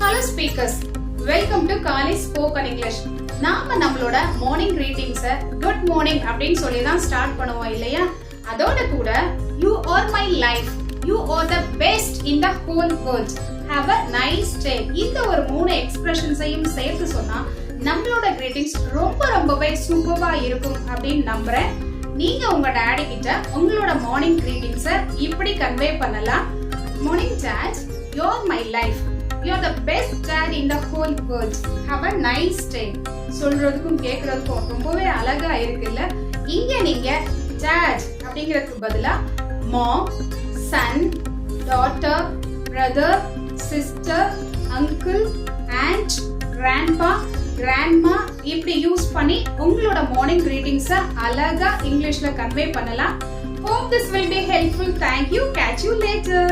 Hello speakers, welcome to Kali Spoken English. நாம நம்மளோட morning greetings good morning அப்படின்னு சொல்லி தான் ஸ்டார்ட் பண்ணுவோம் இல்லையா? அதோட கூட you are my life, you are the best in the whole world, have a nice day. இந்த ஒரு மூணு எக்ஸ்பிரஷன்ஸையும் சேர்த்து சொன்னா நம்மளோட greetings ரொம்பவே சூப்பரா இருக்கும் அப்படின்னு நம்புறேன். நீங்க உங்க டாடி கிட்ட உங்களோட மார்னிங் greetings இப்படி கன்வே பண்ணலாம். Morning dad, you're my life. You're the best dad in the whole world. Have a nice day. சொல்றதுக்கும் கேக்குறதுக்கும் ரொம்பவே அழகா இருக்குல்ல. இங்க நீங்க dad அப்படிங்கிறதுக்கு பதிலா mom, son, daughter, brother, sister, uncle, aunt, grandpa, grandma இப்படி யூஸ் பண்ணி உங்களோட மார்னிங் greetings அழகா இங்கிலீஷ்ல கன்வே பண்ணலாம். Hope this will be helpful. Thank you. Catch you later.